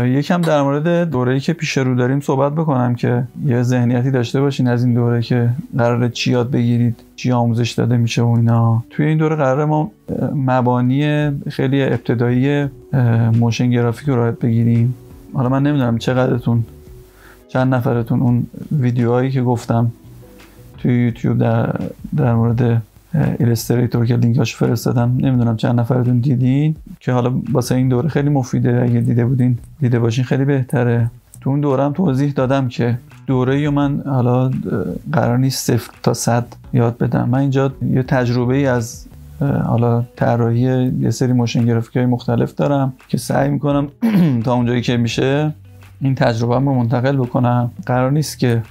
یکم در مورد دوره‌ای که پیش رو داریم صحبت بکنم که یه ذهنیتی داشته باشین از این دوره که قراره چی یاد بگیرید، چی آموزش داده میشه و اینا. توی این دوره قراره ما مبانی خیلی ابتدایی موشن گرافیک رو یاد بگیریم. حالا من نمیدونم چند نفرتون اون ویدیوهایی که گفتم توی یوتیوب در مورد ایلستریتور که لینکاش فرستادم، نمیدونم چند نفرتون دیدین که حالا واسه این دوره خیلی مفیده. اگه دیده باشین خیلی بهتره. تو اون دوره هم توضیح دادم که دوره‌ای من حالا قرار نیست 0 تا 100 یاد بدم. من اینجا یه تجربه ای از حالا طراحی یه سری موشن گرافیک‌های مختلف دارم که سعی میکنم تا اونجایی که میشه این تجربه‌ام رو منتقل بکنم. قرار نیست که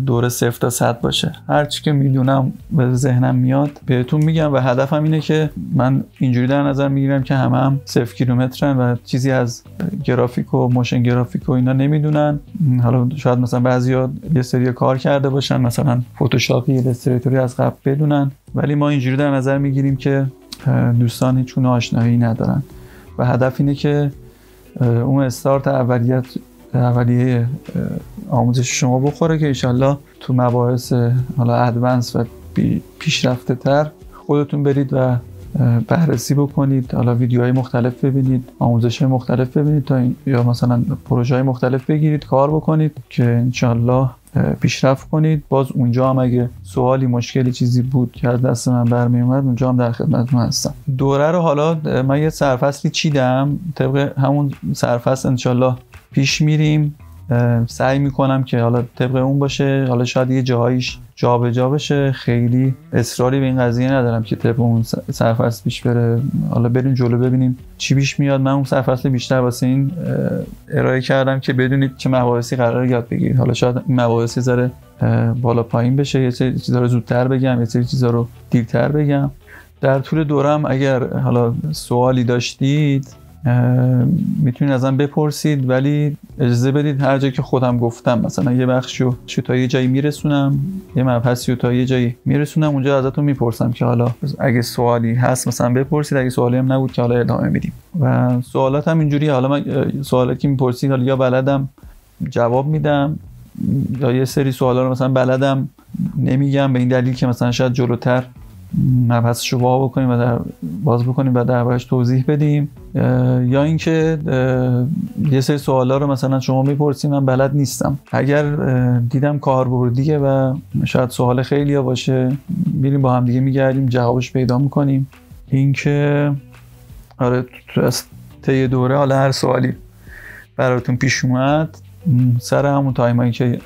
دوره 0 تا 100 باشه. هر چی که میدونم به ذهنم میاد بهتون میگم و هدفم اینه که من اینجوری در نظر میگیرم که هم 0 کیلومترن و چیزی از گرافیک و موشن گرافیک و اینا نمیدونن. حالا شاید مثلا بعضیا یه سری کار کرده باشن، مثلا فتوشاپ یا ایلستریتوری از قبل بدونن، ولی ما اینجوری در نظر میگیریم که دوستان هیچ گونه آشنایی ندارن و هدف اینه که اون استارت اولیه آموزش شما بخوره که انشالله تو مباحث حالا ادوانس و پیشرفته تر خودتون برید و بررسی بکنید، حالا ویدیوهای مختلف ببینید، آموزش‌های مختلف ببینید تا یا مثلا پروژه‌های مختلف بگیرید، کار بکنید که انشالله پیشرفت کنید. باز اونجا هم اگه سوالی، مشکلی، چیزی بود که از دست من برمی اومد، اونجا هم در خدمتتون هستم. دوره رو حالا من یه سرفصلی چیدم، طبق همون سرفصل انشالله پیش میریم. سعی میکنم که حالا طبق اون باشه. حالا شاید یه جاهایش جابجا بشه، خیلی اصراری به این قضیه ندارم که طبق اون سرفصل پیش بره. حالا بریم جلو ببینیم چی پیش میاد. من اون سرفصل بیشتر واسه این ارائه کردم که بدونید چه مباحثی قراره یاد بگیرید. حالا شاید این مباحث ذره بالا پایین بشه، یه سری چیزا رو زودتر بگم، یه سری چیزا رو دیرتر بگم. در طول دورم اگر حالا سوالی داشتید میتونید ازم بپرسید، ولی اجازه بدید هر جایی که خودم گفتم، مثلا یه بخشو تا یه جایی میرسونم، یه مبحثی رو تا یه جایی میرسونم، اونجا ازتون میپرسم که حالا اگه سوالی هست مثلا بپرسید، اگه سوالی هم نبود که حالا ادامه میدیم. و سوالات هم اینجوری، حالا من سوالاتی که میپرسید حالا یا بلدم جواب میدم، یا یه سری سوالا رو مثلا بلدم نمیگم به این دلیل که مثلا شاید جلوتر مبحثش رو وا بکنیم و باز بکنیم و دربارش توضیح بدیم، یا اینکه یه سری سوالا رو مثلا شما میپرسید من بلد نیستم، اگر دیدم کاربردیه و شاید سوال خیلی‌ها باشه، میریم با هم دیگه میگردیم جوابش پیدا میکنیم. اینکه آره تو طی دوره حالا هر سوالی براتون پیش اومد سر همون تایمایی که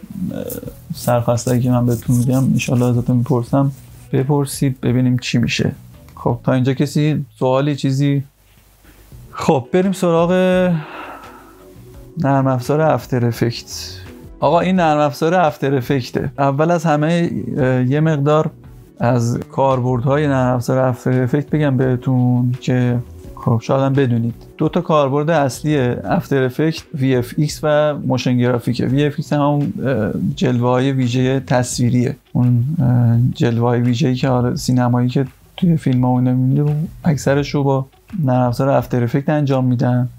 سرفصلی که من بهتون میگم ان شاءالله ازتون میپرسم، بپرسید ببینیم چی میشه. خب تا اینجا کسی سوالی چیزی؟ خب بریم سراغ نرم افزار افتر افکت. آقا این نرم افزار افتر افکته. اول از همه یه مقدار از کاربردهای نرم افزار افتر افکت بگم بهتون که خب شاید هم بدونید. 2 تا کاربرد اصلی افتر افکت VFX و موشن گرافیکه. VFX هم جلوه‌های ویژه تصویریه، اون جلوه‌های ویژه‌ای که حالا سینمایی که توی فیلم‌ها و نمی‌بینید اکثرش رو با نرم افزار افتر افکت انجام میدن.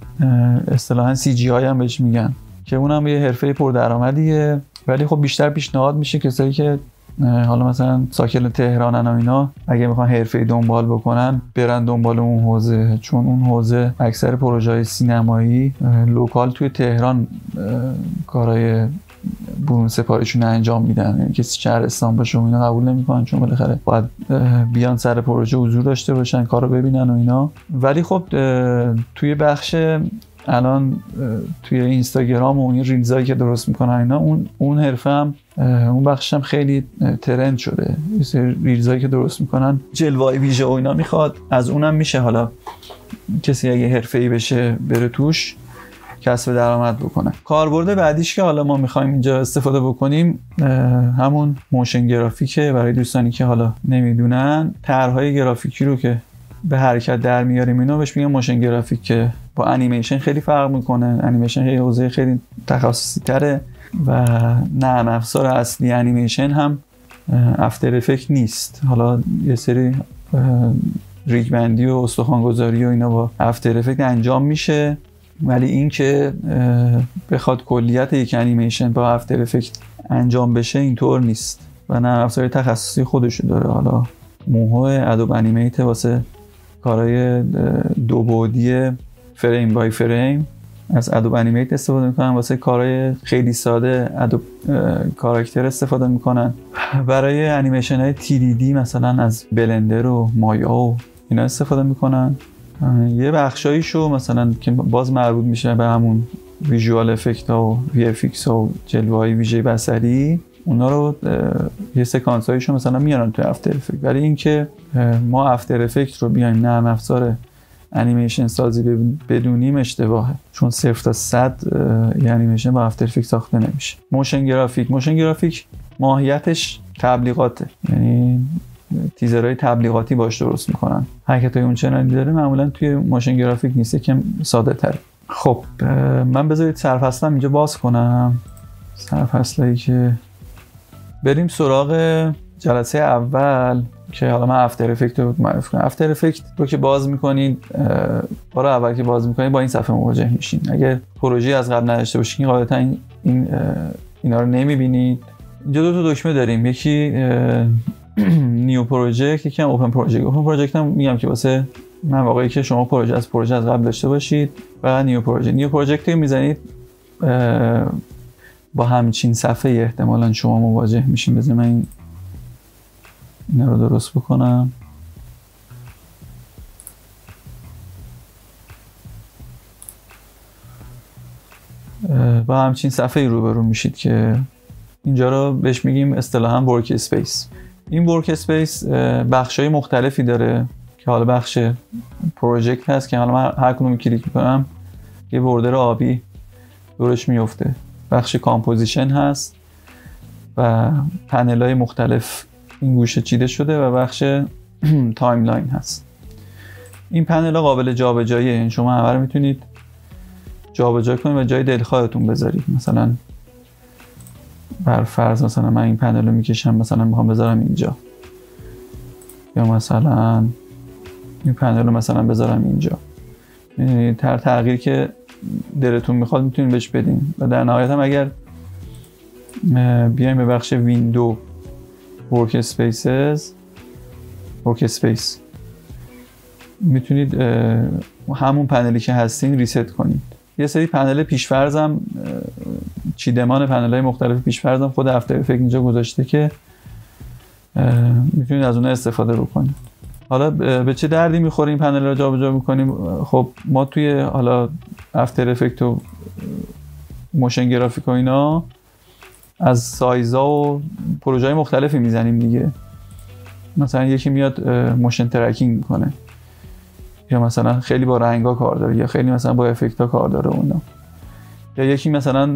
اصطلاحاً CGI هم بهش میگن که اونم یه حرفه پردرآمدیه، ولی خب بیشتر پیشنهاد میشه کسایی که حالا مثلا ساکن تهرانن و اینا اگه میخوان حرفه‌ای دنبال بکنن برن دنبال اون حوزه، چون اون حوزه اکثر پروژه‌های سینمایی لوکال توی تهران کارهای برون سپاریشون انجام میدن. یعنی کسی شهرستان باشه و اینا قبول نمیکنن، چون بالاخره باید بیان سر پروژه حضور داشته باشن، کارو ببینن و اینا. ولی خب توی بخش الان توی اینستاگرام و این ریلزایی که درست میکنن اینا، اون حرفه هم اون بخشش هم خیلی ترند شده. این ریلزایی که درست میکنن جلوه‌ای ویژه و اینا میخواد، از اونم میشه حالا کسی اگه حرفه‌ای بشه بره توش کسب درآمد بکنه. کاربرد بعدیش که حالا ما میخوایم اینجا استفاده بکنیم همون موشن گرافیکه. برای دوستانی که حالا نمیدونن، طرح‌های گرافیکی رو که به حرکت در میاریم اینا بهش میگن موشن گرافیک، که با انیمیشن خیلی فرق میکنه. انیمیشن خیلی حوزه خیلی تخصصی تره و نرم افزار اصلی انیمیشن هم افتر افکت نیست. حالا یه سری ریگ بندی و استخوان‌گذاری و اینا با افتر افکت انجام میشه، ولی این که بخواد کلیت یک انیمیشن با افتر افکت انجام بشه اینطور نیست و نه افزار تخصصی خودشو داره. حالا موهو ادوب انیمیت واسه کارهای دو بعدی فریم بای فریم از ادوب انیمیت استفاده میکنن، واسه کارهای خیلی ساده ادوب کاراکتر استفاده میکنن، برای انیمیشن های TDD مثلا از بلندر و مایا و اینا استفاده میکنن. یه بخشایشو مثلا که باز مربوط میشه به همون ویژوال افکت ها و VFX ها و جلوه های ویژه بصری، اونا رو یه سکانس هایشو مثلا میارن توی افتر افکت. ولی اینکه ما افتر افکت رو بیایم نرم افزار انیمیشن سازی بدونیم اشتباهه، چون 0 تا 100 یه انیمیشن با افتر افکت ساخته نمیشه. موشن گرافیک ماهیتش تبلیغاته، یعنی تیزرهای تبلیغاتی باش درست میکنن. حرکتای اون چنانی داره معمولا توی موشن گرافیک نیست، که ساده تره. خب من بذارید سرفصلم اینجا باز کنم، سرفصلایی که بریم سراغ جلسه اول که حالا من افتر افکت رو معرفی کنم. افتر افکت رو که باز میکنید، بار اول که باز میکنید با این صفحه مواجه میشین. اگر پروژه از قبل نداشته باشین غالبا اینا رو نمیبینید. اینجا دو تا دکمه داریم، یکی نیو پروژکت، یکی هم اوپن پروژکت. اوپن پروژکت هم میگم که واسه مواقعی که شما پروژه از قبل داشته باشید، و نیو پروژکت رو میزنید با همچین صفحه احتمالاً شما مواجه میشین. بذار من اینا رو درست بکنم. با همچین صفحه روبرو میشید که اینجا رو بهش میگیم اصطلاحاً ورک اسپیس. این ورک اسپیس بخشای مختلفی داره که حالا بخش پروژکت هست که حالا من هر کدوم کلیک میکنم یه بوردر آبی دورش میفته. بخش کامپوزیشن هست و پنل های مختلف این گوشه چیده شده، و بخش تایملاین هست. این پنل ها قابل جابجاییه، یعنی شما همه رو میتونید جابجا کنید و جای دلخواهتون بذارید. مثلا بر فرض مثلا من این پنل رو میکشم، مثلا میخوام بذارم اینجا، یا مثلا این پنل رو مثلا بذارم اینجا. یعنی تغییر که دلتون میخواد میتونید بهش بدین. و در نهایت هم اگر بیایم به بخش ویندو ورک اسپیس میتونید همون پنلی که هستین ریست کنید. یه سری پنل پیشفرضم، چیدمان پنل‌های مختلف پیشفرضم خود افتر افکت اینجا گذاشته که میتونید از اونها استفاده بکنید. حالا به چه دردی میخوره این پنل رو جابجا میکنیم؟ خب ما توی حالا افتر افکت و موشن گرافیک و اینا از سایزا و پروژه‌های مختلفی میزنیم دیگه. مثلا یکی میاد موشن ترکینگ میکنه، یا مثلا خیلی با رنگا کار داره، یا خیلی مثلا با افکت‌ها کار داره اونا، یا یکی مثلا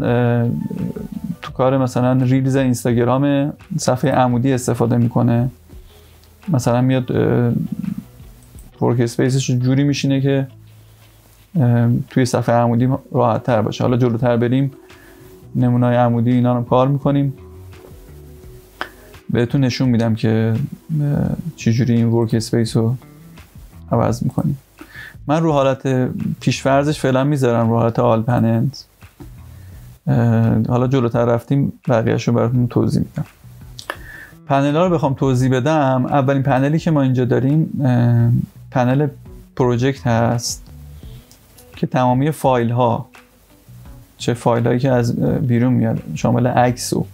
تو کار مثلا ریلز اینستاگرام صفحه عمودی استفاده میکنه، مثلا میاد ورک اسپیسش جوری میشینه که توی صفحه عمودی راحت تر باشه. حالا جلوتر بریم نمونه‌های عمودی اینا رو کار میکنیم، بهتون نشون میدم که چجوری این ورک اسپیس رو عوض میکنیم. من رو حالت پیشفرضش فعلا میذارم، رو حالت آل پنلز. حالا جلوتر رفتیم بقیه‌شو براتون توضیح میدم. پنل ها رو بخوام توضیح بدم، اولین پنلی که ما اینجا داریم پنل پروژکت هست که تمامی فایل ها، چه فایل هایی که از بیرون میاد شامل عکس و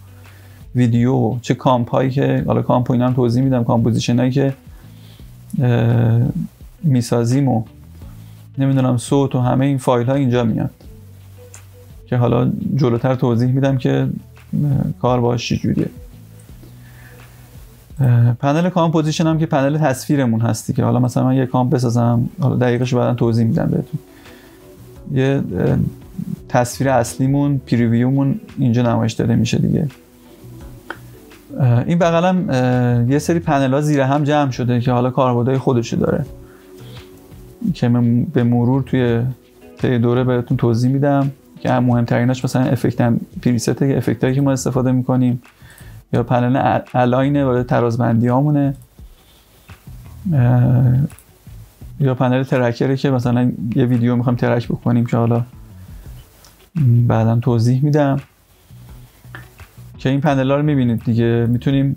ویدیو، چه کامپ هایی که حالا کامپ اینا هم توضیح میدم، کامپوزیشن هایی که میسازیم و نمیدونم صوت و همه این فایل ها اینجا میاد که حالا جلوتر توضیح میدم که کار باش چجوریه. پنل کامپوزیشن هم که پنل تصویرمون هستی که حالا مثلا من یه کامپ بسازم، حالا دقیقش بعدا توضیح میدم بهتون. یه تصویر اصلیمون، پریویومون اینجا نمایش داده میشه دیگه. این بغلم یه سری پنل ها زیر هم جمع شده که حالا کاربردهای خودشو داره که من به مرور توی دوره بهتون توضیح میدم که مهمتریناش مثلا افکت هم پریست، افکت هایی که ما استفاده میکنیم، یا پنل الاینه برای ترازبندی هامونه، یا پنل ترکره که مثلا یه ویدیو میخوایم ترک بکنیم که حالا بعدم توضیح میدم که این پنل ها رو میبینید دیگه. میتونیم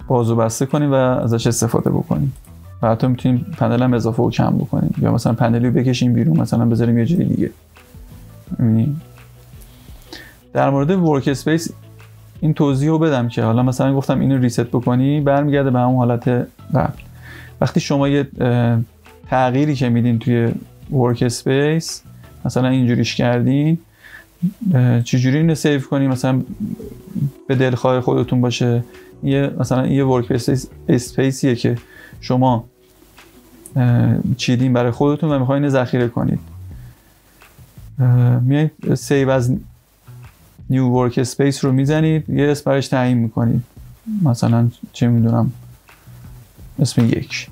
باز و بسته کنیم و ازش استفاده بکنیم و حتی میتونیم پنل هم اضافه و کم بکنیم یا مثلا پنلی رو بکشیم بیرون مثلا بذاریم یه جای دیگه. میبینیم در مورد ورک اسپیس این توضیح رو بدم که حالا مثلا گفتم اینو ریست بکنی برمیگرده به همون حالت قبل. وقتی شما یه تغییری که میدین توی ورک اسپیس مثلا اینجوریش کردین، چجوری اینو سیو کنی مثلا به دلخواه خودتون باشه. مثلا یه ورک اسپیسیه که شما چیدین برای خودتون و میخواین ذخیره کنید. میایید سیو از نیو ورک اسپیس رو میزنید، یه اسم برایش تعیین میکنید، مثلا چه میدونم اسم 1.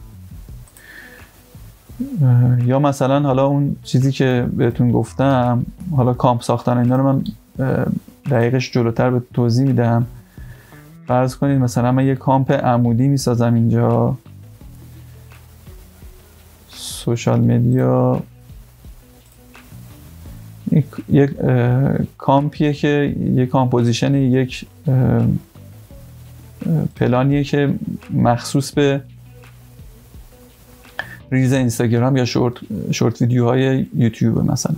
یا مثلا حالا اون چیزی که بهتون گفتم، حالا کامپ ساختن اینا رو من دقیقش جلوتر به توضیح میدم. فرض کنید مثلا من یه کامپ عمودی میسازم اینجا، سوشال مدیا، یک کامپیه که یک کامپوزیشن، یک پلانیه که مخصوص به ریلز اینستاگرام یا شورت ویدیوهای یوتیوب مثلا.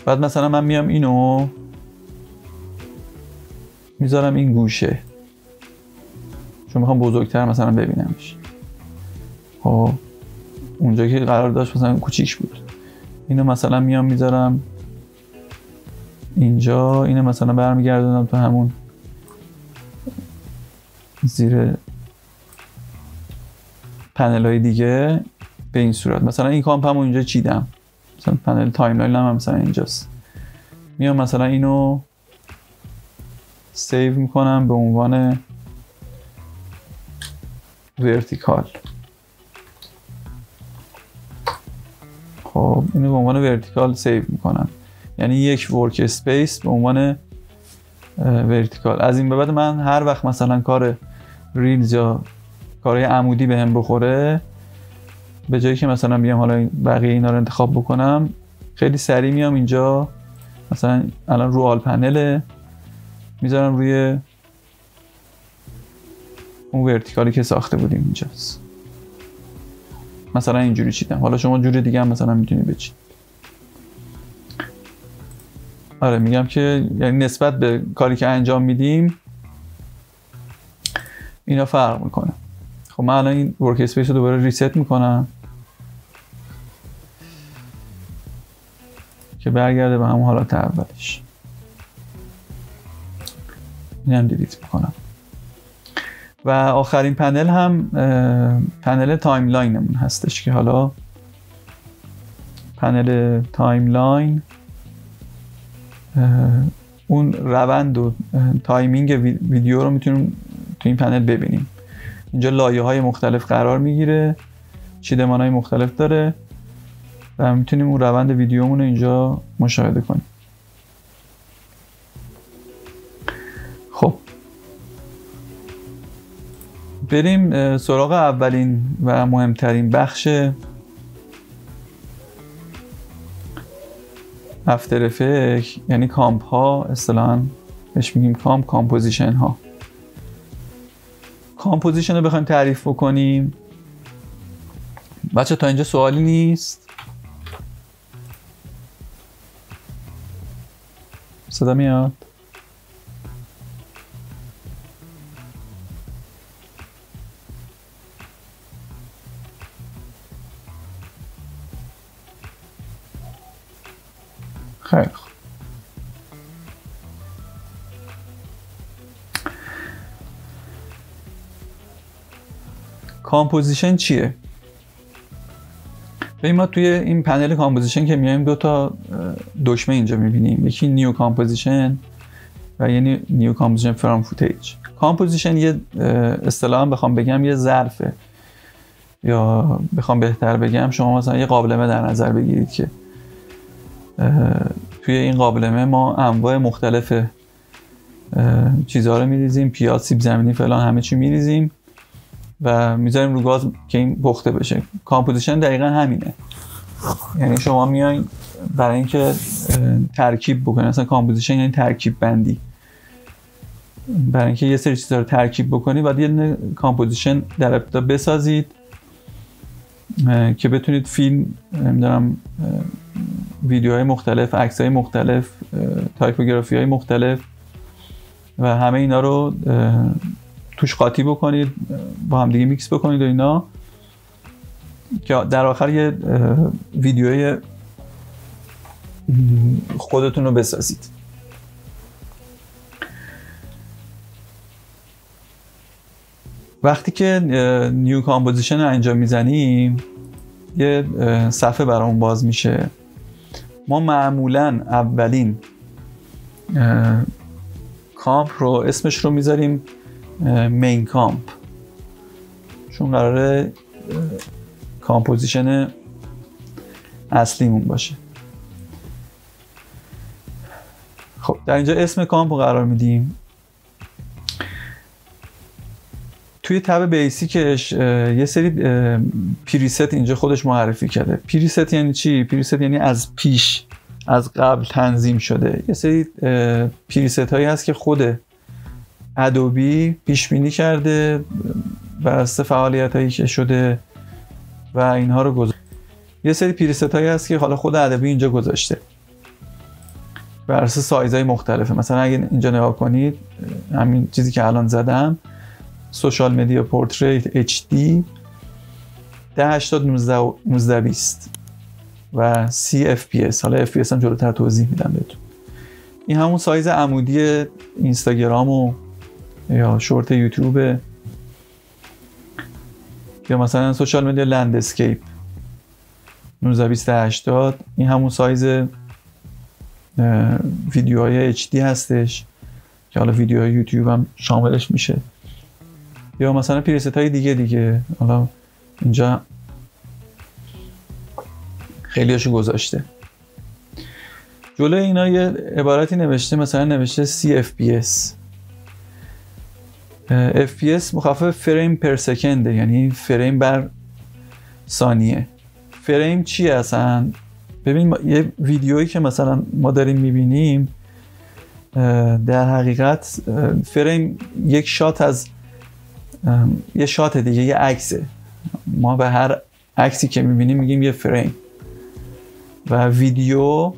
بعد مثلا من میام اینو میذارم این گوشه چون میخوام بزرگتر مثلا ببینمش. خب اونجا که قرار داشت مثلا کوچیک بود، اینو مثلا میام میذارم اینجا، اینو مثلا برمیگردونم تو همون زیر پنل های دیگه به این صورت. مثلا این کامپ هم اینجا چیدم، مثلا پنل تایملاین هم مثلا اینجاست. میام مثلا اینو سیو میکنم به عنوان ورتیکال. خب اینو به عنوان ورتیکال سیو میکنم، یعنی یک ورک اسپیس به عنوان ورتیکال. از این به بعد من هر وقت مثلا کار ریلز یا کارهای عمودی بهم بخوره، به جایی که مثلا بیام حالا بقیه اینا رو انتخاب بکنم، خیلی سریع میام اینجا مثلا الان رو آل پنله میذارم روی اون ورتیکالی که ساخته بودیم اینجاست. مثلا اینجوری چیدم، حالا شما جور دیگه هم مثلا میتونید بچید. آره میگم که یعنی نسبت به کاری که انجام میدیم اینا فرق میکنه. خب من الان این ورک اسپیس رو دوباره ریست میکنم که برگرده به همون حالت اولش. اینم دیلیت میکنم. و آخرین پنل هم پنل تایملاینمون هستش که حالا پنل تایملاین اون روند و تایمینگ ویدیو رو میتونیم تو این پنل ببینیم. اینجا لایه های مختلف قرار میگیره، چیدمان های مختلف داره و میتونیم اون روند ویدیومون رو اینجا مشاهده کنیم. خب بریم سراغ اولین و مهمترین بخش افتر افکت، یعنی کامپ ها. اصطلاحاً بهش میگیم کامپوزیشن ها. کامپوزیشن رو بخوایم تعریف بکنیم، بچه تا اینجا سوالی نیست؟ صدا میاد؟ خیلی خوب. کامپوزیشن چیه؟ ببین ما توی این پنل کامپوزیشن که میایم دو تا دکمه اینجا میبینیم، یکی نیو کامپوزیشن و یعنی نیو کامپوزیشن فرام فوتیج. کامپوزیشن یه اصطلاحاً بخوام بگم یه ظرفه، یا بخوام بهتر بگم شما مثلا یه قابلمه در نظر بگیرید که توی این قابلمه ما انواع مختلف چیزها رو میریزیم، پیاز، سیب زمینی، فلان همه چی میریزیم و میذاریم رو گاز که این پخته بشه. کامپوزیشن دقیقا همینه. یعنی شما میاین برای اینکه ترکیب بکنید، مثلا کامپوزیشن یعنی ترکیب بندی، برای اینکه یه سری چیزا رو ترکیب بکنید باید یه کامپوزیشن در ابتدا بسازید که بتونید فیلم، نمیدونم، ویدیوهای مختلف، عکس‌های مختلف، تایپوگرافی‌های مختلف و همه اینا رو توش قاطی بکنید، با هم دیگه میکس بکنید و اینا که در آخر یه ویدیوی خودتون رو بسازید. وقتی که نیو کامپوزیشن رو انجام میزنیم یه صفحه برامون باز میشه. ما معمولاً اولین کامپ رو اسمش رو میذاریم مین کامپ، چون قراره کامپوزیشن اصلیمون باشه. خب در اینجا اسم کامپ رو قرار میدیم. توی تب بیسیکش یه سری پریست اینجا خودش معرفی کرده. پریست یعنی چی؟ پریست یعنی از پیش، از قبل تنظیم شده. یه سری پریست هایی هست که خود ادوبی پیش بینی کرده بر اساس فعالیت هایی که شده و اینها رو گذاشته. یه سری پریست هایی هست که حالا خود ادوبی اینجا گذاشته بر اساس سایزهای مختلفه. مثلا اگه اینجا نگاه کنید، همین چیزی که الان زدم، سوشال مدیا پورتریت HD 1080 1920 و 30 FPS. حالا FPS هم جلوتر توضیح میدم بهتون. این همون سایز عمودی اینستاگرام و یا شورت یوتیوب، یا مثلا سوشال مدیا لندسکیپ 1920 80. این همون سایز ویدیوهای HD هستش که حالا ویدیوهای یوتیوب هم شاملش میشه، یا مثلا پریست های دیگه. حالا اینجا خیلی هاشو گذاشته. جلوی اینا یه عبارتی نوشته، مثلا نوشته CFPS. FPS مخفف فریم پر سکنده، یعنی فریم بر ثانیه. فریم چیه اصلا؟ ببین یه ویدیویی که مثلا ما داریم میبینیم، در حقیقت فریم یک شات از یه شات دیگه، یه عکسه. ما به هر عکسی که میبینیم میگیم یه فریم. و ویدیو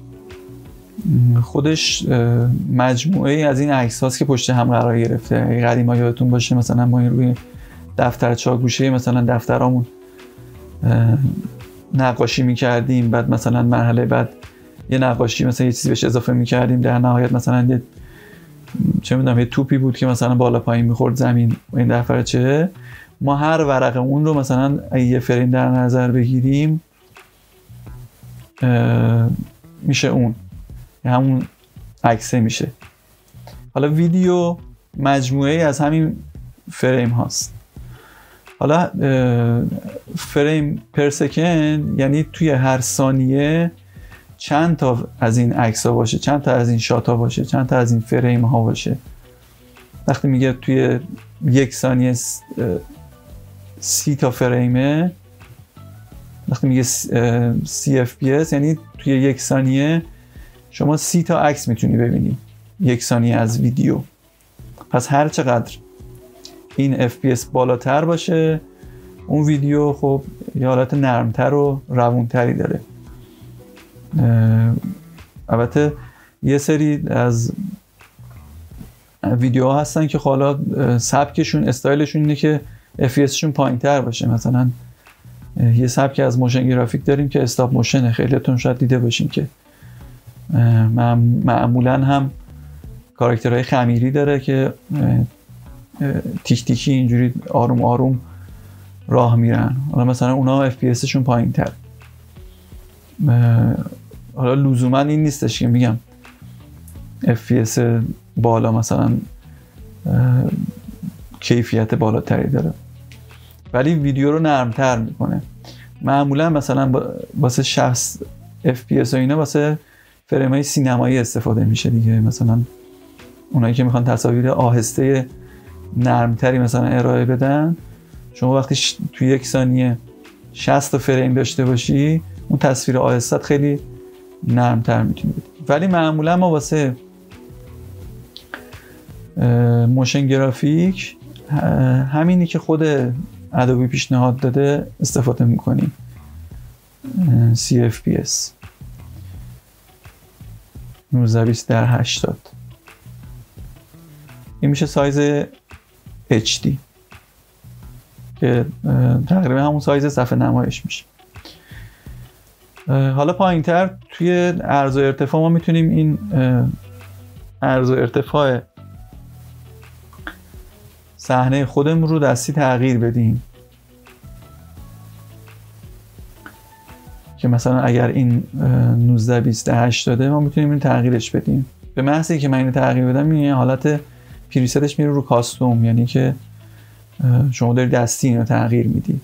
خودش مجموعه از این عکس هاست که پشت هم قرار گرفته. قدیما یادتون باشه مثلا ما این روی دفتر چاکگوشه مثلا دفترامون نقاشی میکردیم، بعد مثلا مرحله بعد یه نقاشی مثلا یه چیزی بهش اضافه میکردیم، در نهایت مثلا یه چه میدونم یه توپی بود که مثلا بالا پایین میخورد زمین و این دفترچه. ما هر ورقه اون رو مثلا یه فریم در نظر بگیریم میشه اون، همون عکسه میشه. حالا ویدیو مجموعه از همین فریم هاست. حالا فریم پر سکند یعنی توی هر ثانیه چند تا از این عکس ها باشه، چند تا از این شات ها باشه، چند تا از این فریم ها باشه. وقتی میگه توی یک ثانیه 30 تا فریمه، وقتی میگه CFPS یعنی توی یک ثانیه شما 30 تا عکس میتونی ببینی یک ثانیه از ویدیو. پس هر چقدر این FPS بالاتر باشه اون ویدیو خب یه حالت نرمتر و روونتری داره. البته یه سری از ویدیوها هستن که حالا سبکشون استایلشون اینه که FPS شون پایین تر باشه. مثلا یه سبک از موشن گرافیک داریم که استاپ موشنه، خیلیاتون شاید دیده باشین که معمولا هم کاراکترهای خمیری داره که تیک تیکی اینجوری آروم آروم راه میرن. حالا مثلا اونا FPS شون پایین تر. حالا لزوما این نیستش که میگم FPS بالا مثلا کیفیت بالاتری داره، ولی ویدیو رو نرمتر میکنه. معمولا مثلا واسه 60 FPS و اینا واسه فریم های سینمایی استفاده میشه دیگه. مثلا اونایی که میخوان تصاویر آهسته نرمتری مثلا ارائه بدن، شما وقتی توی یک ثانیه 60 فریم داشته باشی اون تصویر آهسته خیلی نرمتر میتونی بدی. ولی معمولا ما واسه موشن گرافیک همینی که خود ادوبی پیشنهاد داده استفاده میکنیم، CFPS 1920x80. این میشه سایز HD که تقریبا همون سایز صفحه نمایش میشه. حالا پایینتر توی عرض و ارتفاع ما میتونیم این عرض و ارتفاع صحنه خودمون رو دستی تغییر بدیم که مثلا اگر این 1920x80 ما میتونیم این تغییرش بدیم. به محض اینکه من اینو تغییر بدم این حالت پریستش میره رو کاستوم، یعنی که شما داری دستی اینو تغییر میدی.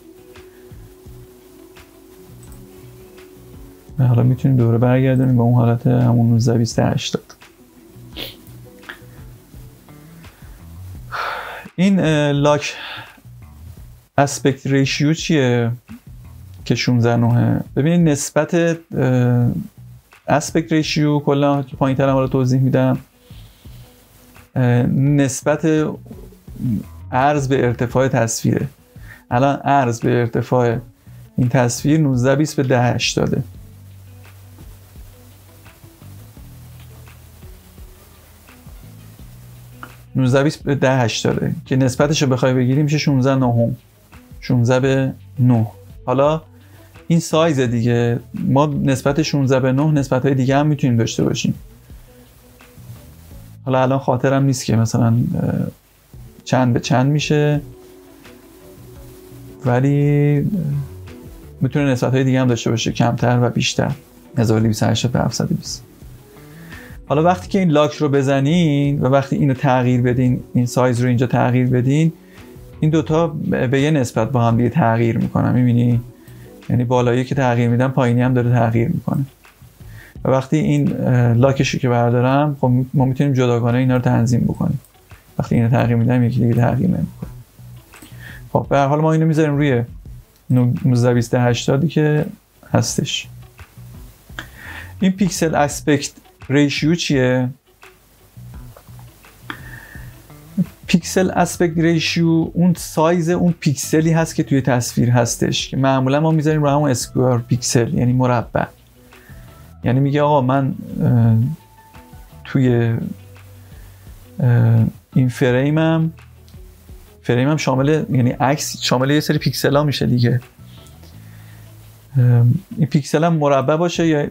حالا میتونیم دوباره برگردونیم به اون حالت همون 1920x80. این لاک اسپکت ریشیو چیه که 16:9؟ ببینید نسبت اسپکت ریشیو کلا پایین‌تر هم رو توضیح میدم، نسبت عرض به ارتفاع تصویره. الان عرض به ارتفاع این تصویر 1920x1080. که نسبتش رو بخوای بگیری میشه 16:9. 16:9. حالا این سایز دیگه ما نسبت 16:9 نسبت‌های دیگه هم میتونیم داشته باشیم. حالا الان خاطرم نیست که مثلا چند به چند میشه، ولی میتونه نسبت‌های دیگه هم داشته باشه، کمتر و بیشتر. 1280x720. حالا وقتی که این لاک رو بزنین و وقتی اینو تغییر بدین، این سایز رو اینجا تغییر بدین، این دوتا به یه نسبت با هم دیگه تغییر میکنن. میبینی؟ یعنی بالایی که تغییر میدن پایینی هم داره تغییر میکنه. و وقتی این لاکشو که بردارم، خب ما میتونیم جداگانه اینا رو تنظیم بکنیم. وقتی اینو تغییر میدم یکی دیگه تغییر نمیکنه. خب به هر حال ما اینو میذاریم روی 1920x80 که هستش. این پیکسل اسپکت ریشیو چیه؟ پیکسل اسپکت ریشیو اون سایز اون پیکسلی هست که توی تصویر هستش که معمولا ما میذاریم رو همون اسکوئر پیکسل، یعنی مربع. یعنی میگه آقا من توی این فریمم شامل، یعنی عکس شامل یه سری پیکسل ها میشه دیگه. این پیکسل هم مربع باشه یا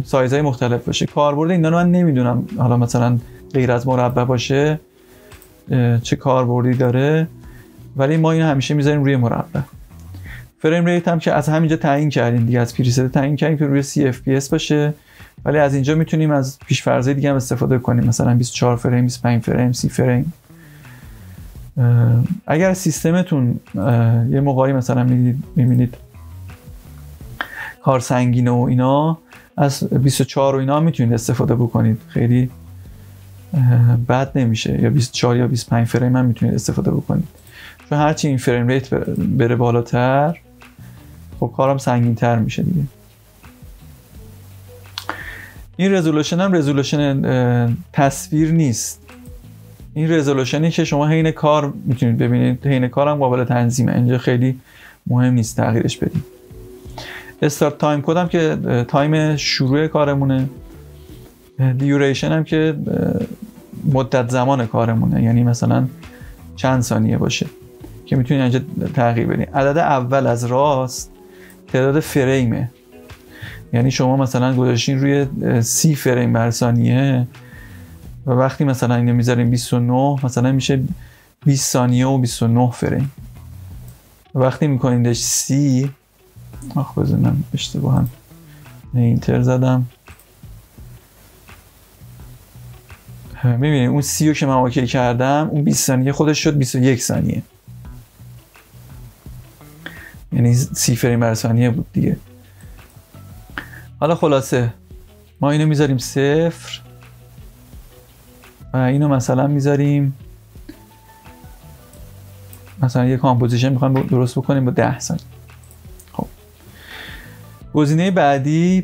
سایزهای مختلف باشه. کاربرد اینا رو من نمیدونم، حالا مثلا غیر از مربع باشه چه کاربردی داره، ولی ما اینو همیشه میذاریم روی مربع. فریم ریت هم که از همینجا تعیین کردیم دیگه، از پریست تعیین کردیم که روی CFPS باشه، ولی از اینجا میتونیم از پیش‌فرض‌های دیگه هم استفاده کنیم، مثلا 24 فریم، 25 فریم، 30 فریم. اگر سیستمتون یه موقعی مثلا میبینید کار سنگینه و اینا، از 24 و اینا میتونید استفاده بکنید، خیلی بد نمیشه. یا 24 یا 25 فریم هم میتونید استفاده بکنید، چون هرچی این فریم ریت بره بالاتر خب کارم سنگین تر میشه دیگه. این رزولوشن هم رزولوشن تصویر نیست، این رزولوشنی که شما حین کار میتونید ببینید، حین کار هم قابل تنظیمه، اینجا خیلی مهم نیست تغییرش بدیم. استارت تایم کد هم که تایم شروع کارمونه، دیوریشن هم که مدت زمان کارمونه، یعنی مثلا چند ثانیه باشه که میتونید اینجا تغییر بدین. عدد اول از راست تعداد فریمه، یعنی شما مثلا گذاشتین روی 30 فریم بر ثانیه و وقتی مثلا اینو میذاریم 29 مثلا میشه 20 ثانیه و 29 فریم. و وقتی میکنیدش 30 بزنم اشتباهم اینتر زدم، میبینید اون 30 رو که من اوکی کردم اون 20 ثانیه خودش شد 21 ثانیه، یعنی 30 فریم بر ثانیه بود دیگه. حالا خلاصه ما اینو میذاریم 0 و اینو مثلا میذاریم مثلا یه کامپوزیشن میخوایم درست بکنیم با 10 ثانیه. خب گزینه بعدی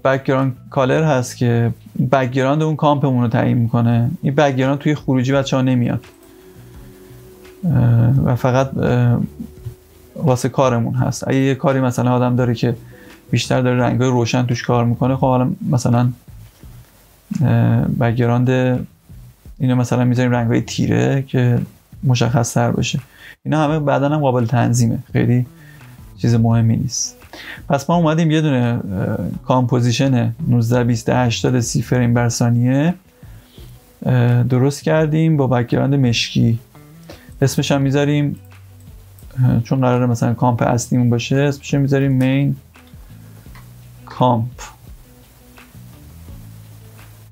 بک‌گراند کالر هست که بک‌گراند اون کامپمون رو تعیین میکنه. این بک‌گراند توی خروجی بچه‌ها نمیاد و فقط واسه کارمون هست. اگه یه کاری مثلا آدم داره که بیشتر داره رنگ‌های روشن توش کار میکنه، خب حالا مثلا بک‌گراند اینو مثلا میذاریم رنگ‌های تیره که مشخص تر باشه. اینا همه بعداً هم قابل تنظیمه، خیلی چیز مهمی نیست. پس ما اومدیم یه دونه کامپوزیشن 1920 30 فریم بر ثانیه درست کردیم با بک‌گراند مشکی. اسمش هم میذاریم، چون قراره مثلا کامپ اصلیمون باشه، اسمش هم میذاریم مین کامپ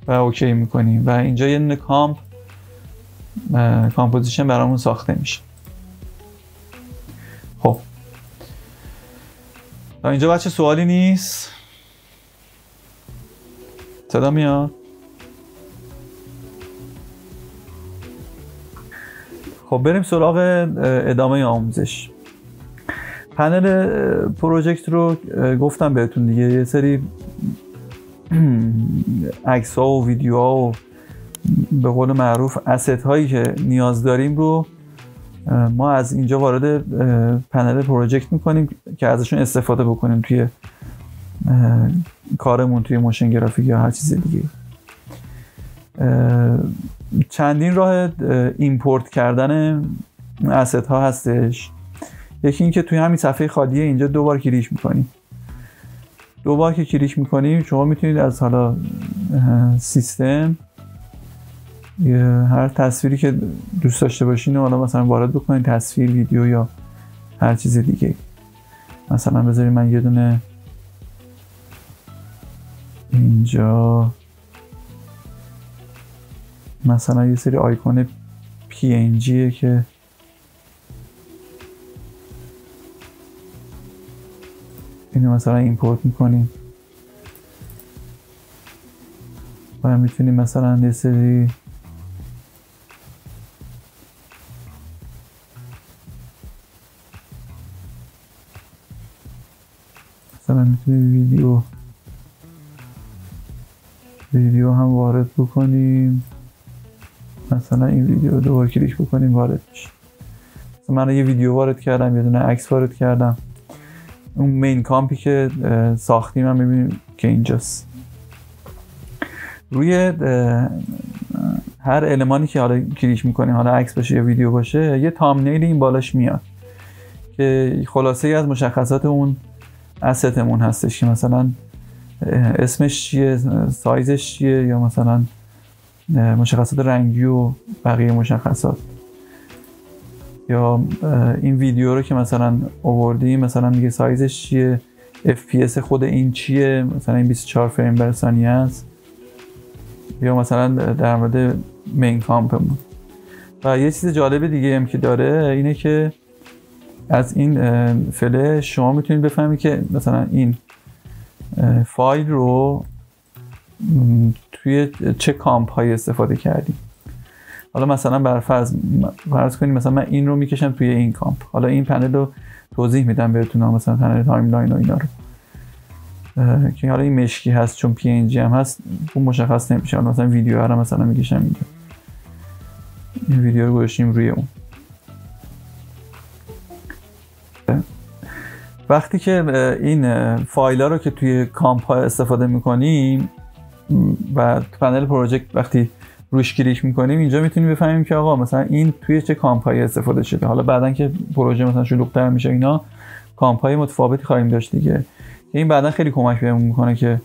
و اوکی میکنیم و اینجا یه دونه کامپوزیشن برامون ساخته میشه. خب تا اینجا بچه سوالی نیست؟ صدا میاد؟ خب بریم سراغ ادامه آموزش. پنل پروژکت رو گفتم بهتون دیگه، یه سری عکس ها و ویدیو ها و به قول معروف اسست هایی که نیاز داریم رو ما از اینجا وارد پنل پروژکت میکنیم که ازشون استفاده بکنیم توی کارمون، توی موشن گرافیک یا هر چیز دیگه. چندین راه ایمپورت کردن اسست ها هستش. یکی این که توی همین صفحه خالیه اینجا دوبار کلیک میکنیم. دوبار که کلیک میکنیم شما میتونید از حالا سیستم هر تصویری که دوست داشته باشین حالا مثلا وارد بکنید، تصویر، ویدیو یا هر چیز دیگه. مثلا بذارید من یه دونه اینجا مثلا یه سری آیکون PNGه که اینو مثلا ایمپورت میکنیم و میتونیم مثلا یه سری مثلا میتونیم ویدیو هم وارد بکنیم. مثلا این ویدیو رو دوباره کلیک بکنیم وارد میشه. مثلا من یه ویدیو وارد کردم، یه دونه عکس وارد کردم. اون مین کامپی که ساختیم هم میبینیم که اینجاست. روی هر المانی که حالا کلیک میکنیم، حالا عکس باشه یا ویدیو باشه، یه تامنیل این بالاش میاد که خلاصه ای از مشخصات اون استمون هستش که مثلا اسمش چیه، سایزش چیه، یا مثلا مشخصات رنگی و بقیه مشخصات. یا این ویدیو رو که مثلا آوردیم مثلا میگه سایزش چیه، FPS خود این چیه، مثلا این 24 فریم بر ثانیه است، یا مثلا در مورد مین کامپمون. و یه چیز جالب دیگه هم که داره اینه که از این فلش شما میتونید بفهمید که مثلا این فایل رو توی چه کامپ هایی استفاده کردیم. حالا مثلا فرض کنیم مثلا من این رو میکشم توی این کامپ. حالا این پنل رو توضیح میدم بهتون، مثلا پنل تایملاین و اینا رو که حالا این مشکی هست چون PNG هم هست اون مشخص نمیشه. حالا مثلا ویدیو رو مثلا میکشم اینجا، این ویدیو رو گذاشتیم روی اون. وقتی که این فایل ها رو که توی کامپ ها استفاده میکنیم و پنل پروژکت وقتی روش کلیک میکنیم اینجا میتونیم بفهمیم که آقا مثلا این توی چه کامپ هایی استفاده شده. حالا بعدن که پروژه مثلا شلوغ‌تر میشه اینا کامپ های متفاوتی خواهیم داشت دیگه. این بعدن خیلی کمک بهمون میکنه که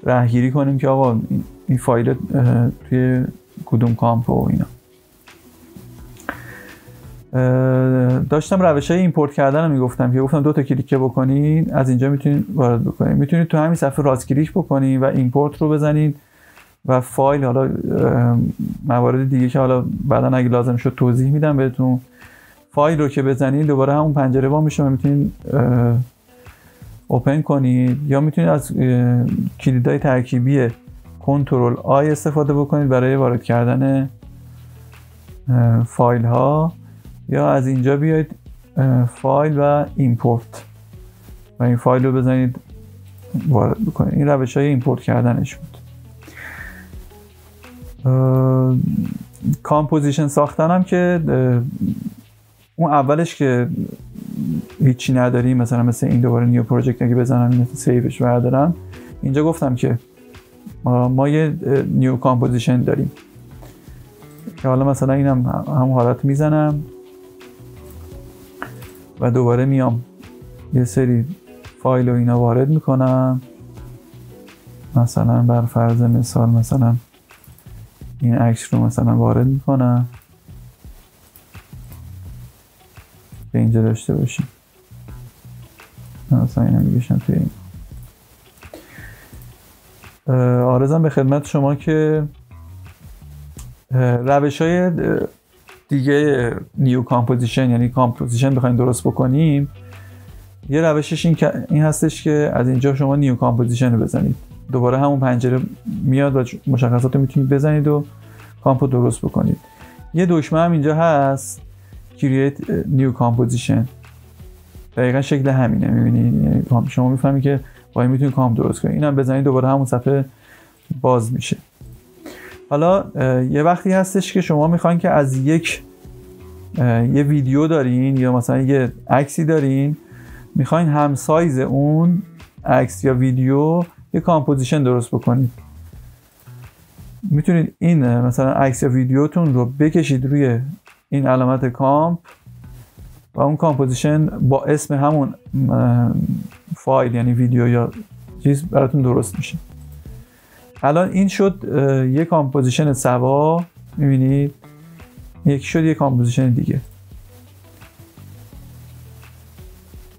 راهگیری کنیم که آقا این فایل توی کدوم کامپ و اینا. داشتم روش‌های ایمپورت کردن رو میگفتم که گفتم 2 تا کلیک بکنید از اینجا میتونید وارد بکنید. میتونید تو همین صفحه راست کلیک بکنید و ایمپورت رو بزنید و فایل، حالا موارد دیگه که حالا بعداً اگه لازم شد توضیح میدم بهتون، فایل رو که بزنید دوباره همون پنجره وا میشه و میتونید اوپن کنید، یا میتونید از کلیدهای ترکیبی کنترل آی استفاده بکنید برای وارد کردن فایل ها، یا از اینجا بیاید فایل و ایمپورت و این فایل رو بزنید وارد بکنید. این روش های ایمپورت کردنش بود. کامپوزیشن ساختن هم که اون اولش که هیچی نداریم، مثلا مثل این دوباره نیو پروژکت اگه بزنم این سیوش بردارم، اینجا گفتم که ما یه نیو کامپوزیشن داریم که حالا مثلا اینم هم حالت میزنم و دوباره میام یه سری فایل و اینا وارد میکنم. مثلا بر فرض مثال مثلا این عکس رو مثلا وارد میکنم که اینجا داشته باشیم. مثلا اینو میگشم توی این. عرضم به خدمت شما که روش های دیگه نیو کامپوزیشن، یعنی کامپوزیشن بخوایم درست بکنیم، یه روشش این هستش که از اینجا شما نیو کامپوزیشن رو بزنید، دوباره همون پنجره میاد و مشخصات رو میتونید بزنید و کامپو درست بکنید. یه دکمه هم اینجا هست create new composition، دقیقا شکل همینه، میبینید؟ یعنی شما میفهمید که باید میتونید کامپ درست کنید. اینم بزنید دوباره همون صفحه باز میشه. حالا یه وقتی هستش که شما میخواین که از یه ویدیو دارین یا مثلا یه عکسی دارین، میخواین هم سایز اون عکس یا ویدیو یه کامپوزیشن درست بکنید. میتونید این مثلا عکس یا ویدیوتون رو بکشید روی این علامت کامپ و اون کامپوزیشن با اسم همون فایل یعنی ویدیو یا چیز براتون درست میشه. الان این شد یه کامپوزیشن سوا، میبینید؟ یکی شد یه کامپوزیشن دیگه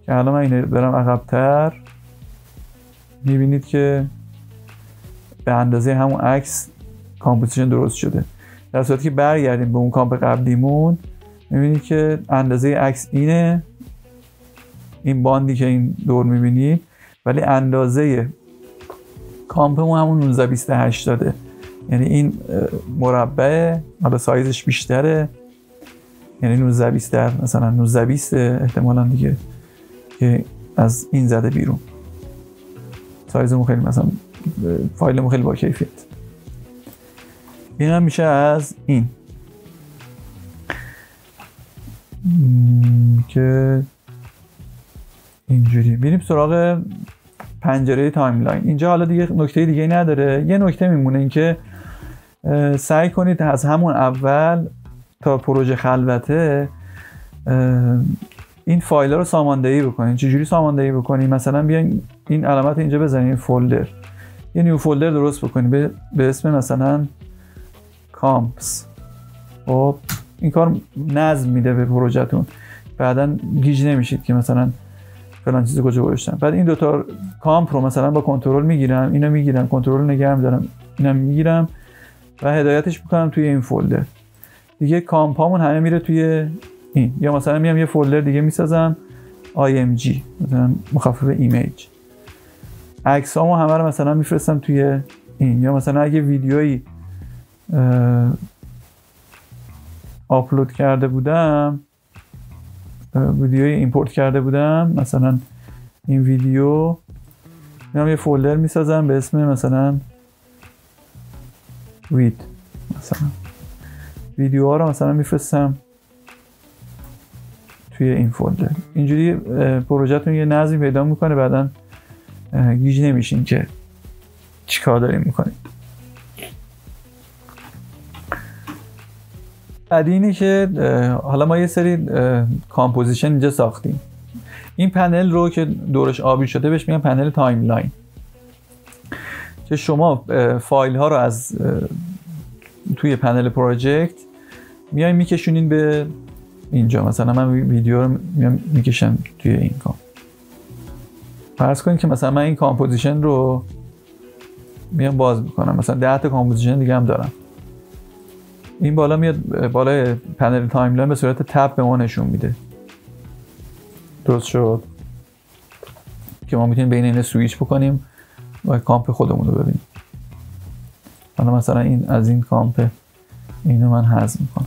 که الان من اینو برم عقب‌تر، میبینید که به اندازه همون عکس کامپوزیشن درست شده. در صورتی که برگردیم به اون کامپ قبلیمون، میبینید که اندازه عکس اینه، این باندی که این دور میبینید، ولی اندازه کامپمون همون 1928 داده، یعنی این مربع حالا سایزش بیشتره، یعنی 1920 در مثلا 1920 احتمالاً دیگه که از این زده بیرون. سایزمون خیلی مثلا فایلمون خیلی با کیفیت. این هم میشه از این که اینجوری. بریم سراغ پنجره تایملاین. اینجا حالا دیگه نکته دیگه نداره. یه نکته میمونه این که سعی کنید از همون اول تا پروژه خلوته این فایل رو ساماندهی بکنید. چجوری ساماندهی بکنید؟ مثلا بیاین این علامت اینجا بزنید فولدر، یه نیو فولدر درست بکنید به اسم مثلا کامپس. خب این کار نظم میده به پروژهتون، بعداً گیج نمیشید که مثلا فلان چیزو کجا گذاشتم. بعد این دوتا کامپ رو مثلا با کنترل میگیرم، اینو میگیرم، کنترل نگه می‌دارم، اینم میگیرم و هدایتش میکنم توی این فولدر. دیگه کامپ هامون همه میره توی این. یا مثلا میام یه فولدر دیگه میسازم IMG، مثلا مخفف ایمیج. عکس هامو همه رو مثلا میفرستم توی این. یا مثلا اگه ویدیویی آپلود کرده بودم، ویدیوی ایمپورت کرده بودم، مثلا این ویدیو، میام یه فولدر میسازم به اسم مثلا وید، مثلا ویدیوها رو مثلا میفرستم توی این فولدر. اینجوری پروژهتون یه نظمی پیدا میکنه، بعدن گیج نمیشین که چی کار داریم میکنیم. بعد اینی که حالا ما یه سری کامپوزیشن اینجا ساختیم. این پنل رو که دورش آبی شده بهش میگن پنل تایملاین، که شما فایل ها رو از توی پنل پروژکت میایم میکشونین به اینجا. مثلا من ویدیو رو میکشم توی این کام. فرض کنید که مثلا من این کامپوزیشن رو میام باز میکنم، مثلا 10 تا کامپوزیشن دیگه هم دارم. این بالا میاد بالای پنل تایملاین به صورت تب به ما نشون میده. درست شد که ما میتونیم بین این سویچ بکنیم و کامپ خودمون رو ببینیم. حالا مثلا این از این کامپ اینو من حذف میکنم.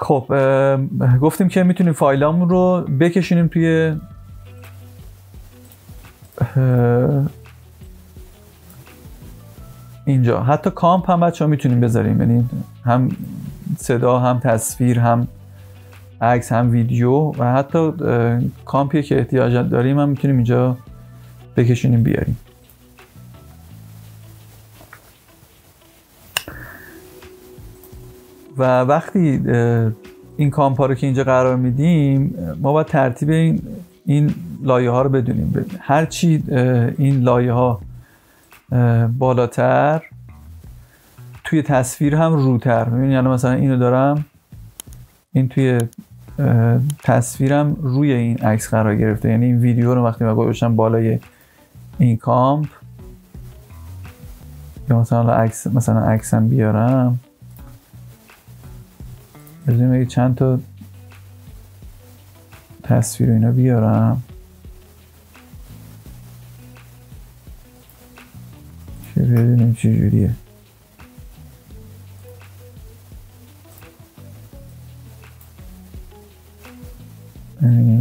خب گفتیم که میتونیم فایلامون رو بکشونیم توی اینجا. حتی کامپ هم بچه ها میتونیم بذاریم، یعنی هم صدا هم تصویر هم عکس هم ویدیو و حتی کامپی که احتیاج داریم هم میتونیم اینجا بکشونیم بیاریم. و وقتی این کامپ ها رو که اینجا قرار میدیم ما باید ترتیب این لایه ها رو بدونیم. هرچی این لایه ها بالاتر توی تصویر هم روتر. میبینی الان مثلا اینو دارم، این توی تصویرم روی این عکس قرار گرفته، یعنی این ویدیو رو وقتی من گذاشتم بالای این کامپ یا مثلا عکسم بیارم، بذاریم چند تا تصویر اینا بیارم که ببینیم چه جوریه.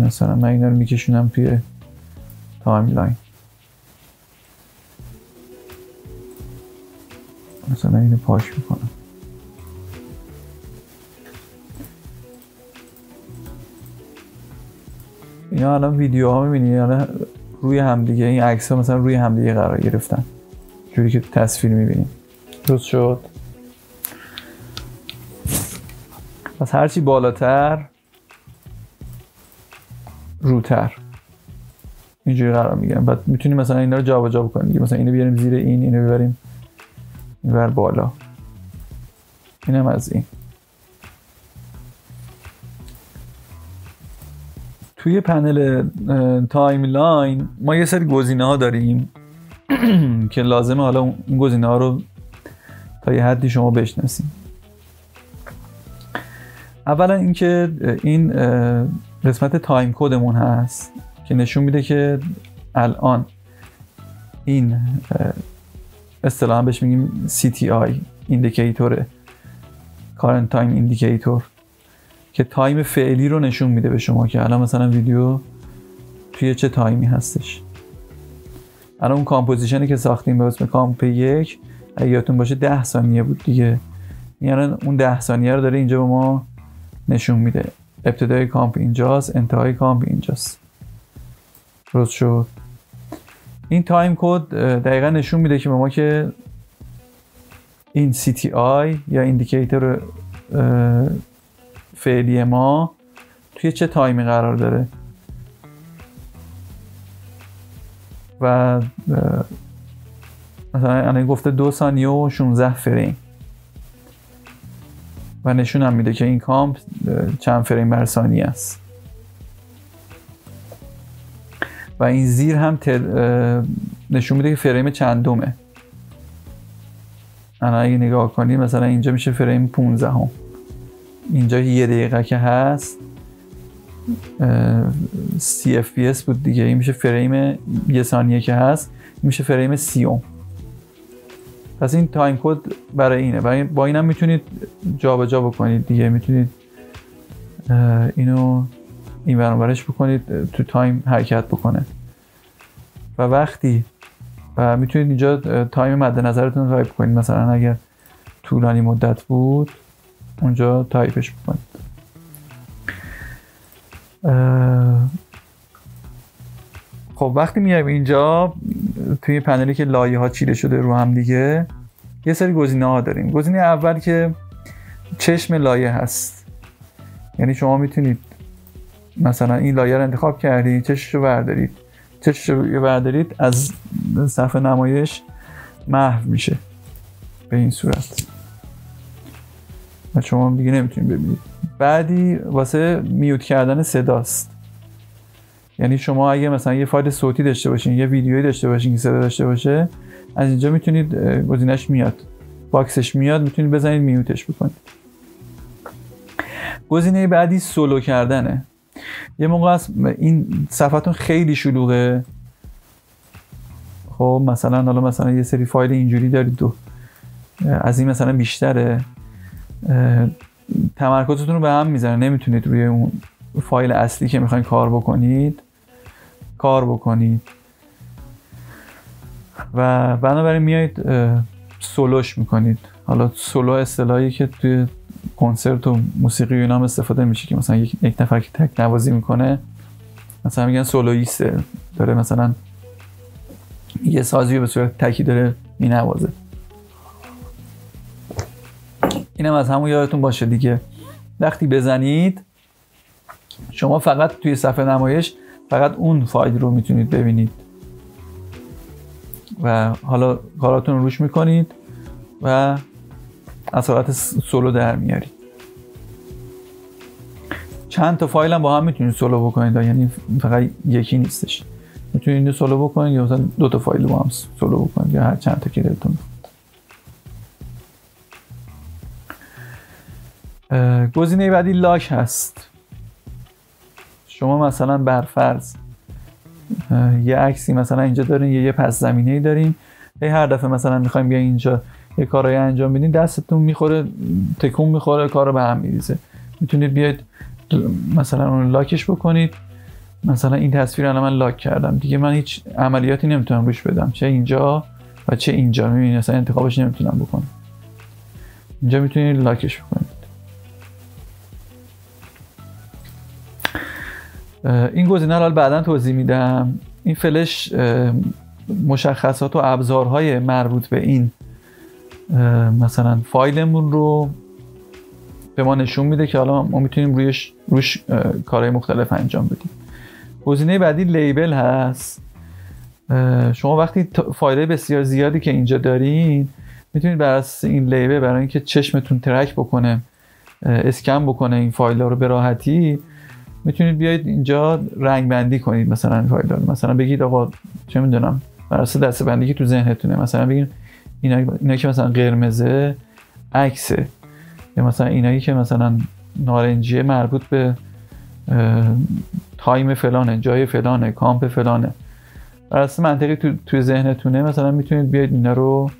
مثلا من اینا رو میکشونم توی تایملاین، مثلا اینو پاش میکنم. اینا الان ویدیوها میبینی الان روی همدیگه، این عکس ها مثلا روی همدیگه قرار گرفتن جوری که تصویر میبینیم. درست شد؟ پس هرچی بالاتر روتر اینجوری قرار میگیرن. بعد میتونیم مثلا اینا رو جابجا بکنیم، مثلا اینو بیاریم زیر اینو ببریم اینور بالا، اینم از این. توی پنل تایملاین ما یه سری گزینه ها داریم که لازمه حالا اون گزینه ها رو تا یه حدی شما بشناسیم. اولا اینکه این قسمت تایم کدمون هست که نشون میده که الان این اصطلاحاً بهش میگیم CTI ایندیکیتور، Current Time Indicator، که تایم فعلی رو نشون میده به شما که الان مثلا ویدیو توی چه تایمی هستش. الان اون کامپوزیشنی که ساختیم به اسم کامپ 1 اگه یادتون باشه 10 ثانیه بود دیگه، یعنی اون 10 ثانیه رو داره اینجا به ما نشون میده. ابتدای کامپ اینجاست، انتهای کامپ اینجاست. درست شد؟ این تایم کد دقیقا نشون میده که به ما که این CTI یا ایندیکیتور فعلی ما توی چه تایمی قرار داره. و مثلا الان گفته 2 ثانیه و 16 فریم و نشون هم میده که این کامپ چند فریم بر ثانیه است. و این زیر هم نشون میده که فریم چندمه. الان اگه نگاه کنید مثلا اینجا میشه فریم 15 هم. اینجا 1 دقیقه که هست 30 fps بود دیگه، این میشه فریم 1 ثانیه که هست این میشه فریم 30. پس این تایم کد برای اینه. با اینم میتونید جابجا بکنید دیگه، میتونید اینو این برابرش بکنید تو تایم حرکت بکنه. و وقتی میتونید اینجا تایم مد نظرتون رو تایپ کنید، مثلا اگر طولانی مدت بود اونجا تایپش بکنید. خب وقتی میایم اینجا توی پنلی که لایه ها چیده شده رو هم دیگه یه سری گزینه ها داریم. گزینه اول که چشم لایه هست، یعنی شما میتونید مثلا این لایه رو انتخاب کردید، چشمش رو بردارید از صفحه نمایش محو میشه به این صورت و شما دیگه نمیتونید ببینید. بعدی واسه میوت کردن صداست، یعنی شما اگه مثلا یه فایل صوتی داشته باشین، یه ویدیویی داشته باشین که صدا داشته باشه، از اینجا میتونید گزینش میاد، باکسش میاد، میتونید بزنید میوتش بکنید. گزینه بعدی سولو کردنه. یه موقع از این صفحتون خیلی شلوغه، خب مثلا یه سری فایل اینجوری دارید و از این مثلا بیشتره، تمرکزتون رو به هم میزنه، نمیتونید روی اون فایل اصلی که میخواین کار بکنید و بنابراین میایید سولوش میکنید. حالا سولو اصطلاحی که توی کنسرت و موسیقی و اینا هم استفاده میشه که مثلا یک نفر که تک نوازی میکنه مثلا میگن سولویسته، داره مثلا یه سازی رو به صورت تکی داره مینوازه. اینم از همون یادتون باشه دیگه، وقتی بزنید شما فقط توی صفحه نمایش فقط اون فایل رو میتونید ببینید و حالا کاراتون رو روش میکنید و از حالت سولو در میارید. چند تا فایل هم با هم میتونید سولو بکنید، یعنی فقط یکی نیستش، میتونید اینو سولو بکنید یا مثلا 2 تا فایل با هم سولو بکنید یا هر چند تا که دلتون. گزینه بعدی لاک هست. شما مثلا برفرض یه عکسی مثلا اینجا دارین، یه پس زمینه‌ای دارین، هر دفعه مثلا میخوایم بیاین اینجا یه کارایی انجام بدین دستتون میخوره، تکون میخوره، کارو به هم میریزه. میتونید بیاید مثلا اون لاکش بکنید. مثلا این تصویر الان من لاک کردم دیگه، من هیچ عملیاتی نمیتونم روش بدم، چه اینجا و چه اینجا. میبینید مثلا انتخابش نمیتونم بکنم، اینجا میتونید لاکش بکنید. این گزینه رو بعداً توضیح میدم. این فلش مشخصات و ابزارهای مربوط به این مثلا فایلمون رو به ما نشون میده که حالا ما میتونیم روش کارهای مختلف انجام بدیم. گزینه بعدی لیبل هست. شما وقتی فایل بسیار زیادی که اینجا دارین میتونید بر اساس این لیبل، برای اینکه چشمتون ترک بکنه، اسکن بکنه این فایل ها رو به راحتی، میتونید بیاید اینجا رنگ بندی کنید. مثلا فایل ها مثلا بگید آقا چه میدونم بر اساس دسته‌بندی که تو ذهنتونه، مثلا بگید اینا که مثلا قرمزه عکسه، یا مثلا اینایی که مثلا نارنجیه مربوط به تایم فلانه، جای فلانه، کامپ فلانه. بر اساس منطقی تو ذهنتونه مثلا میتونید بیاید اینا رو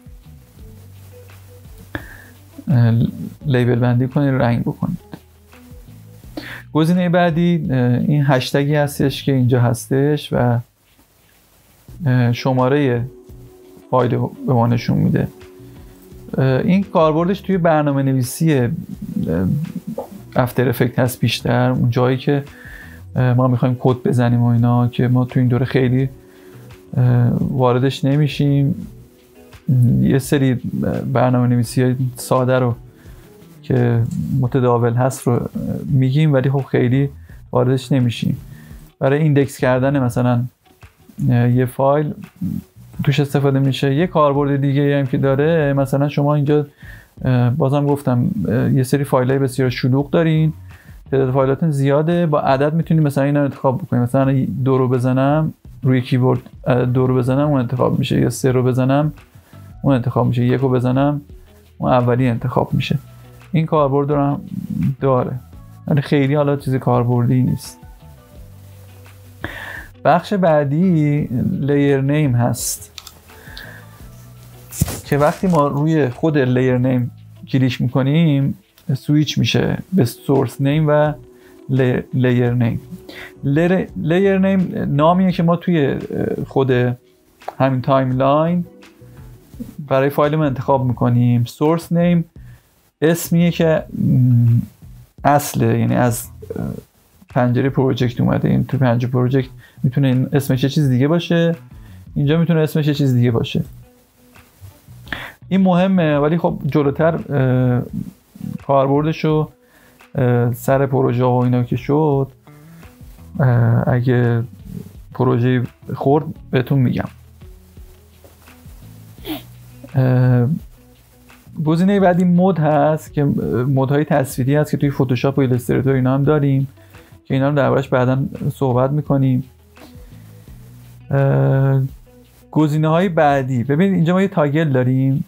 لیبل بندی کنید، رنگ بکنید. گزینه بعدی این هشتگی هستش که اینجا هستش و شماره فایل به ما نشون میده. این کاربردش توی برنامه نویسی افتر افکت هست بیشتر، اون جایی که ما میخوایم کد بزنیم و اینا که ما تو این دوره خیلی واردش نمیشیم. یه سری برنامه نویسی ساده رو که متداول هست رو میگیم ولی خب خیلی واردش نمیشیم. برای ایندکس کردن مثلا یه فایل توش استفاده میشه. یه کاربرد دیگه هم که داره، مثلا شما اینجا بازم گفتم یه سری فایلای بسیار شلوغ دارین، تعداد فایلاتون زیاده، با عدد میتونید مثلا اینا رو انتخاب بکنید. مثلا 2 رو بزنم روی کیبورد 2 رو بزنم اون انتخاب میشه، یا 3 رو بزنم اون انتخاب میشه، 1 رو بزنم اون اولی انتخاب میشه. این کاربرد رو هم داره ولی خیلی حالا چیز کاربردی نیست. بخش بعدی لیر نیم هست که وقتی ما روی خود لیر نیم کلیک میکنیم سویچ میشه به سورس نیم و لیر نیم. لیر نیم نامیه که ما توی خود همین تایملاین برای فایل ما انتخاب میکنیم. سورس نیم اسمیه که اصله، یعنی از پنجره پروژکت اومده. این تو پنجره پروژکت میتونه اسمش یه چیز دیگه باشه، اینجا میتونه اسمش یه چیز دیگه باشه. این مهمه ولی خب جلوتر کاربردشو سر پروژه و اینا که شد اگه پروژه خورد بهتون میگم. گزینه بعدی مود هست که مودهای تصویری هست که توی فتوشاپ و ایلاستریتور اینا هم داریم که اینا رو دربارش بعداً صحبت میکنیم. گزینه های بعدی، ببینید اینجا ما یه تاگل داریم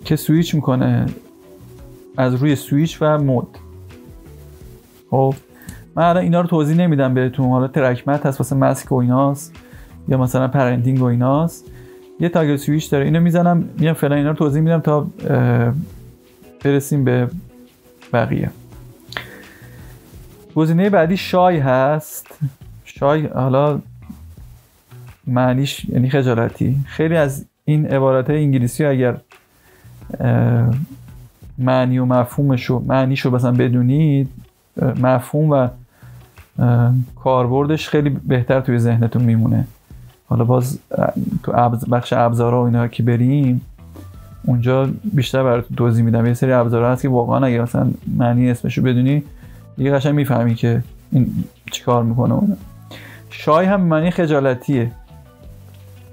که سویچ میکنه از روی سویچ و مود. خب من الان اینا رو توضیح نمیدم بهتون، حالا ترکمت هست واسه ماسک و ایناست یا مثلا پرنتینگ و ایناست. یه تاگل سویچ داره، اینو میزنم میام فعلا اینا رو توضیح میدم تا برسیم به بقیه. گزینه بعدی شای هست. شای حالا معنیش یعنی خجالتی. خیلی از این عبارت‌های انگلیسی اگر معنی و معنیشو مثلا بدونید، مفهوم و کاربردش خیلی بهتر توی ذهنتون میمونه. حالا باز تو بخش ابزارها و اینا که بریم اونجا بیشتر براتون توضیح میدم. یه سری ابزارها هست که واقعا اگه مثلا معنی اسمشو بدونی دیگه قشنگ میفهمی که این چیکار میکنه. اون شای هم معنی خجالتیه.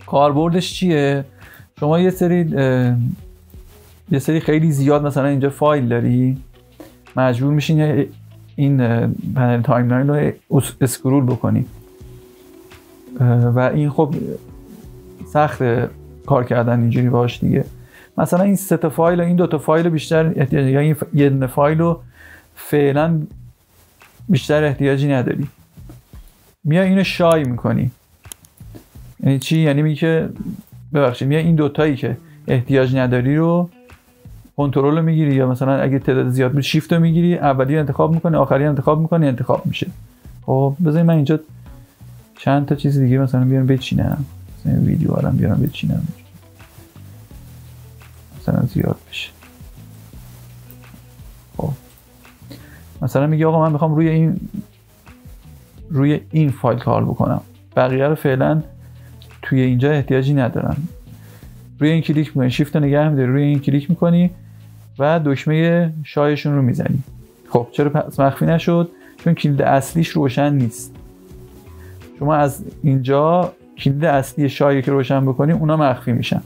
کاربردش چیه؟ شما یه سری خیلی زیاد مثلا اینجا فایل داری، مجبور میشین این پنل تایملاین رو اسکرول بکنی و این خب سخت کار کردن اینجوری باش دیگه. مثلا این 3 تا فایل و این 2 تا فایل بیشتر احتیاج، یا این یه دونه فایل رو فعلا بیشتر احتیاجی نداری، میای اینو شای میکنی. یعنی چی؟ یعنی میگه که ببخشید میای این 2 تایی که احتیاج نداری رو کنترل رو میگیری، یا مثلا اگه تعداد زیاد بود شیفت رو میگیری، اولی انتخاب میکنی، آخری انتخاب میکنی، انتخاب میشه. خب بذارید من اینجا چند تا چیز دیگه مثلا بیارم بچینم، مثلا ویدیو آرام بیارم بچینم مثلا زیاد بشه. خب مثلا میگه آقا من میخوام روی این فایل کار بکنم، بقیه رو فعلا توی اینجا احتیاجی ندارم. روی این کلیک میکنی، شیفت رو نگه می‌داری، روی این کلیک میکنی و دکمه شایشون رو میزنی. خب چرا پس مخفی نشد؟ چون کلید اصلیش روشن نیست. شما از اینجا کلید اصلی شایی که روشن بکنی اونا مخفی میشن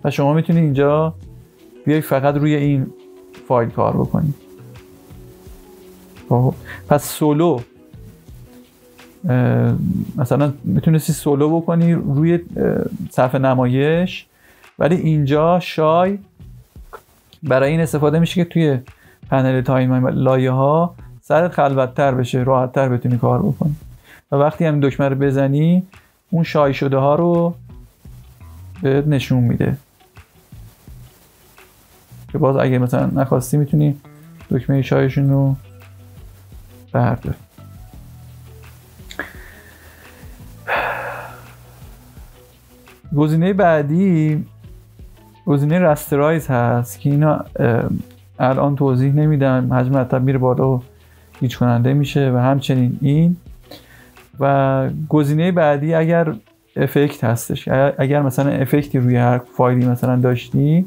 و شما میتونی اینجا بیای فقط روی این فایل کار بکنی. خب پس سولو مثلا میتونستی سولو بکنی روی صفحه نمایش، ولی اینجا شای برای این استفاده میشه که توی پنل تایم لایه ها سرت خلوت‌تر بشه، راحت‌تر بتونی کار بکنی و وقتی هم دکمه رو بزنی اون شای شده ها رو بهت نشون میده که باز اگه مثلا نخواستی میتونی دکمه شایشون رو بردار. گزینه بعدی گزینه رسترایز هست که اینا الان توضیح نمیدم، حجم مرتب میره بالا و گیج کننده میشه و همچنین این. و گزینه بعدی اگر افکت هستش، اگر مثلا افکتی روی هر فایلی مثلا داشتی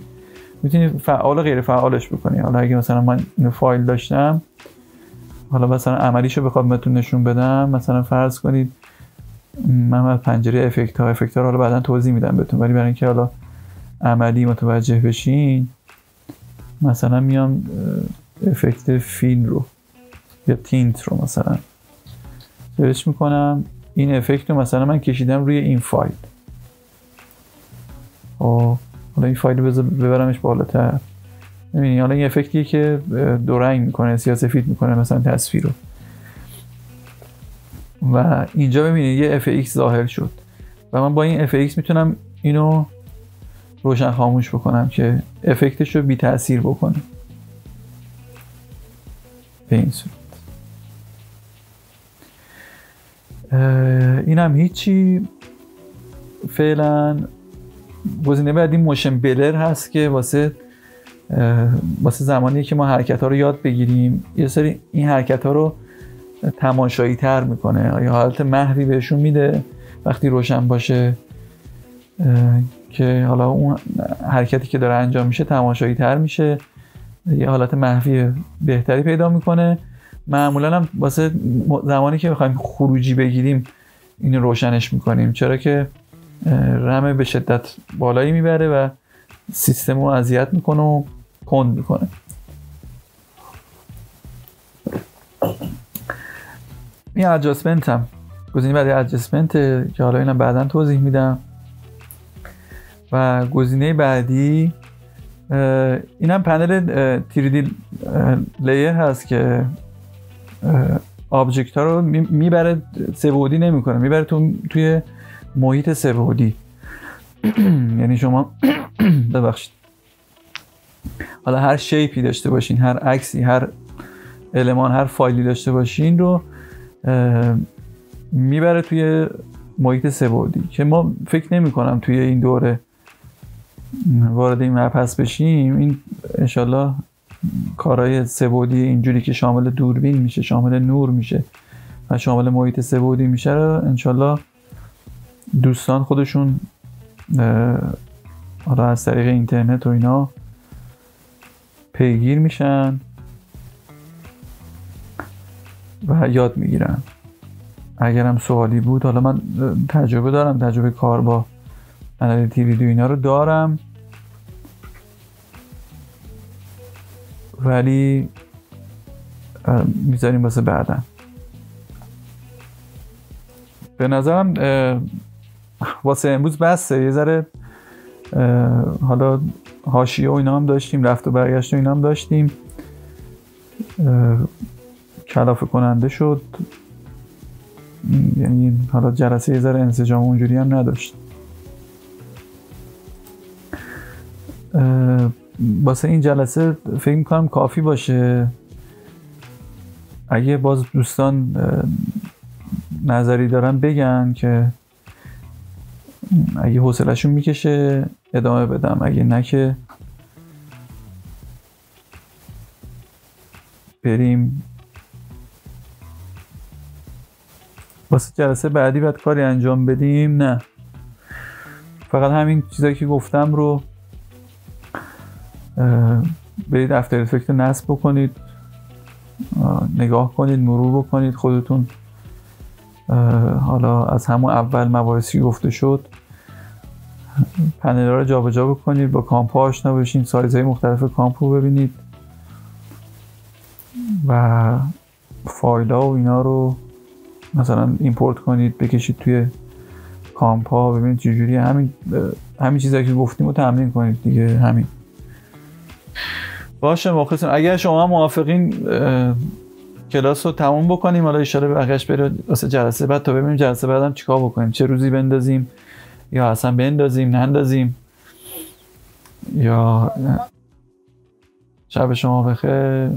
میتونی فعال و غیر فعالش بکنی. حالا اگه مثلا من این فایل داشتم، حالا مثلا عملیشو بخوام بهتون نشون بدم، مثلا فرض کنید من پنجره افکت ها رو حالا بعداً توضیح میدم بهتون، ولی برای اینکه حالا عملی متوجه بشین مثلا میام افکت فیل رو یا تینت رو مثلا سرچ میکنم، این افکت رو مثلا من کشیدم روی این فایل. حالا این فایل رو ببرمش بالاتر، ببینید حالا این افکتیه که دو رنگ میکنه، سیاه سفید میکنه مثلا تصویر رو، و اینجا ببینید یه FX ظاهر شد و من با این FX میتونم اینو روشن خاموش بکنم که افکتش رو بی تأثیر بکنه به این صورت. این هم هیچی فعلا. گزینه بعدی موشن بلر هست که واسه زمانیه که ما حرکت ها رو یاد بگیریم یه سری این حرکت ها رو تماشایی تر میکنه، یا حالت محوی بهشون میده وقتی روشن باشه که حالا اون حرکتی که داره انجام میشه تماشایی تر میشه، یه حالت محوی بهتری پیدا میکنه. معمولا هم واسه زمانی که میخوایم خروجی بگیریم اینو روشنش میکنیم، چرا که رم به شدت بالایی میبره و سیستم رو اذیت میکنه و کند میکنه. این ادجاستمنت هم گزینه بعدی ادجاستمنت که حالا اینم بعداً توضیح میدم. و گزینه بعدی اینم پنل 3D لیر هست که آبجکت ها رو میبره سه‌بعدی نمیکنه، میبره توی محیط سه‌بعدی. یعنی شما ببخشید حالا هر شیپی داشته باشین، هر عکسی، هر المان، هر فایلی داشته باشین رو میبره توی محیط سه‌بعدی که ما فکر نمی کنم توی این دوره وارد این مبحث بشیم. این انشالله کارهای سه‌بعدی اینجوری که شامل دوربین میشه، شامل نور میشه و شامل محیط سه‌بعدی میشه رو انشالله دوستان خودشون حالا از طریق اینترنت و اینا پیگیر میشن و یاد میگیرن. اگرم سوالی بود، حالا من تجربه دارم، تجربه کار با انالیتی ویدیو اینا رو دارم، ولی میذاریم واسه بعدن. به نظرم واسه امروز بسته. یه ذره حالا حاشیه و اینا هم داشتیم، رفت و برگشت و اینا هم داشتیم، کلافه کننده شد. یعنی حالا جلسه یه ذره انسجام اونجوری هم نداشت. واسه این جلسه فکر میکنم کافی باشه. اگه باز دوستان نظری دارن بگن که اگه حوصله‌شون میکشه ادامه بدم، اگه نه که بریم واسه جلسه بعدی باید کاری انجام بدیم. نه، فقط همین چیزایی که گفتم رو برید افتر افکت نصب بکنید، نگاه کنید، مرور بکنید خودتون. حالا از همون اول مباحثی گفته شد پنل ها رو جابجا بکنید، با کامپ آشنا بشین، سایزهای مختلف کامپ رو ببینید و فایل ها و اینا رو مثلا ایمپورت کنید، بکشید توی کامپ ها، ببینید چجوری همین چیزایی که گفتیم رو تمرین کنید دیگه. همین باشه. مخلصم. اگر شما موافقین کلاس رو تموم بکنیم، حالا اشاره بقیه‌اش بره واسه جلسه بعد تا ببینیم جلسه بعدم چیکار بکنیم، چه روزی بندازیم یا اصلا بندازیم نندازیم. یا شب شما بخیر.